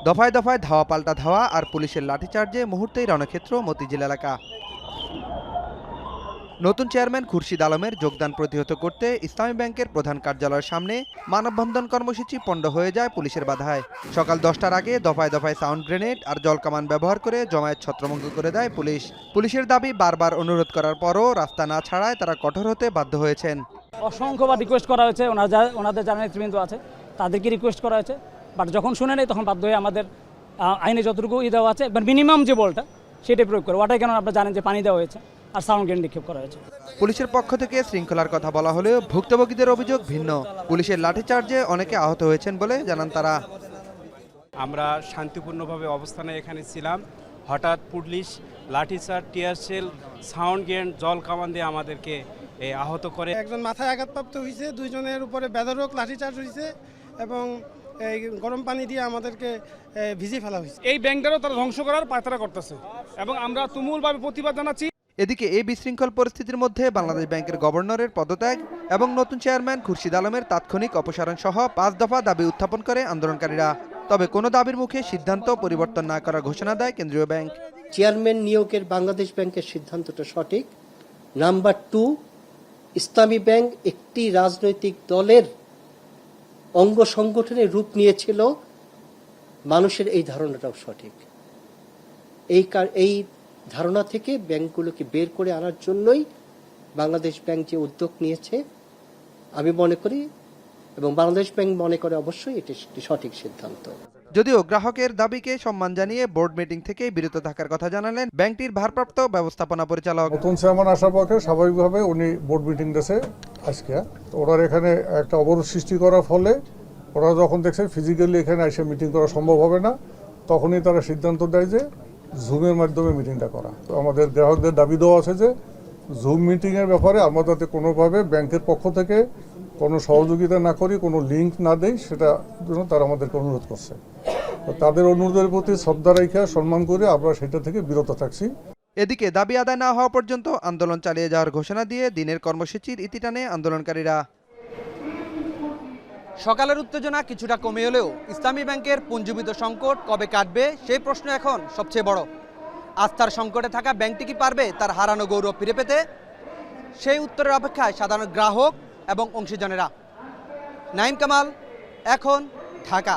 দফায় দফায় ধাওয়া পাল্টা ধাওয়া আর পুলিশের লাঠিচার্জে মুহূর্তেই রণক্ষেত্র মতিঝিল এলাকা। নতুন চেয়ারম্যান খুরশিদ আলমের যোগদান প্রতিহত করতে ইসলামী ব্যাংকের প্রধান কার্যালয়ের সামনে মানববন্ধন কর্মসূচি পণ্ড হয়ে যায় পুলিশের বাধায়। সকাল 10টার আগে দফায় দফায় সাউন্ড গ্রেনেড আর জলকামান ব্যবহার করে জমায়েত ছত্রভঙ্গ করে দেয় পুলিশ। পুলিশের দাবি, বারবার অনুরোধ করার পরও রাস্তা না ছাড়ায় তারা কঠোর হতে বাধ্য হয়েছেন। অসংখ্যবার রিকোয়েস্ট করা হয়েছে, ওনাদের যারা নেতৃবৃন্দ আছে তাদেরকে রিকোয়েস্ট করা হয়েছে, বাট যখন শুনে নেই তখন বাধ্য হয়ে আমাদের আইনে যতটুকু দেওয়া আছে একবার মিনিমাম যে বলটা সেটাই প্রয়োগ করে। ওটাই কেন আপনারা জানেন যে পানি দেওয়া হয়েছে আর সাউন্ড গ্রেনেড নিক্ষেপ করা হয়েছে। পুলিশের পক্ষ থেকে শৃঙ্খলার কথা বলা হলেও ভুক্তভোগীদের অভিযোগ ভিন্ন। পুলিশের লাঠিচার্জে অনেকে আহত হয়েছেন বলে জানান তারা। আমরা শান্তিপূর্ণভাবে অবস্থানে এখানে ছিলাম, হঠাৎ পুলিশ লাঠিচার্জ, টিয়ারশেল, সাউন্ড গ্রেনেড, জল কামান দিয়ে আমাদেরকে আহত করে। একজন মাথায় আঘাতপ্রাপ্ত হয়েছে, দুইজনের উপরে বেধড়ক লাঠিচার্জ হয়েছে এবং এই গরম পানি দিয়ে আমাদেরকে ভিজিয়ে ফেলা হয়েছে। এই ব্যাংকটারও তারা ধ্বংস করার পায়তারা করতেছে এবং আমরা তুমুলভাবে প্রতিবাদ জানাচ্ছি। এদিকে এই বিশৃঙ্খল পরিস্থিতির মধ্যে বাংলাদেশ ব্যাংকের গভর্নরের পদত্যাগ এবং নতুন চেয়ারম্যান খুরশিদ আলমের তাৎক্ষণিক অপসারণ সহ 5 দফা দাবি উত্থাপন করে আন্দোলনকারীরা। তবে কোনো দাবির মুখে সিদ্ধান্ত পরিবর্তন না করার ঘোষণা দেয় কেন্দ্রীয় ব্যাংক। চেয়ারম্যান নিয়োগের বাংলাদেশ ব্যাংকের সিদ্ধান্তটা সঠিক। নাম্বার 2, ইসলামী ব্যাংক একটি রাজনৈতিক দলের অঙ্গ সংগঠনের রূপ নিয়েছিল, মানুষের এই ধারণাটাও সঠিক। এই ধারণা থেকে ব্যাংকগুলোকে বের করে আনার জন্যই বাংলাদেশ ব্যাংক যে উদ্যোগ নিয়েছে আমি মনে করি, এবং বাংলাদেশ ব্যাংক মনে করে অবশ্যই এটি সঠিক সিদ্ধান্ত। যদিও গ্রাহকের দাবিকে সম্মান জানিয়ে বোর্ড মিটিং থেকে বিরত থাকার কথা জানালেন ব্যাংকটির ভারপ্রাপ্ত ব্যবস্থাপনা পরিচালক। নতুন চেয়ারম্যান আসার পক্ষে স্বাভাবিকভাবে উনি বোর্ড মিটিং দিয়েছে আজকে। ওনার এখানে একটা অবরোধ সৃষ্টি করার ফলে ওরা যখন দেখছে ফিজিক্যালি এখানে এসে মিটিং করা সম্ভব হবে না, তখনই তারা সিদ্ধান্ত দেয় যে জুমের মাধ্যমে মিটিংটা করা। তো আমাদের গ্রাহকদের দাবি দেওয়া আছে যে জুম মিটিংয়ের ব্যাপারে আমরা যাতে কোনোভাবে ব্যাংকের পক্ষ থেকে কোনো সহযোগিতা না করি, কোনো লিঙ্ক না দেই, সেটা জন্য তারা আমাদেরকে অনুরোধ করছে। তাদের অনুরোধের প্রতি শ্রদ্ধা রেখে সম্মান করে আমরা সেটা থেকে বিরত থাকছি। এদিকে দাবি আদায় না হওয়া পর্যন্ত আন্দোলন চালিয়ে যাওয়ার ঘোষণা দিয়ে দিনের কর্মসূচির ইতি টানে আন্দোলনকারীরা। সকালের উত্তেজনা কিছুটা কমে এলেও ইসলামী ব্যাংকের পুঞ্জীবিত সংকট কবে কাটবে সেই প্রশ্ন এখন সবচেয়ে বড়। আস্থার সংকটে থাকা ব্যাংকটি কি পারবে তার হারানো গৌরব ফিরে পেতে? সেই উত্তরের অপেক্ষায় সাধারণ গ্রাহক এবং অংশীজনেরা। নাঈম কামাল, এখন, ঢাকা।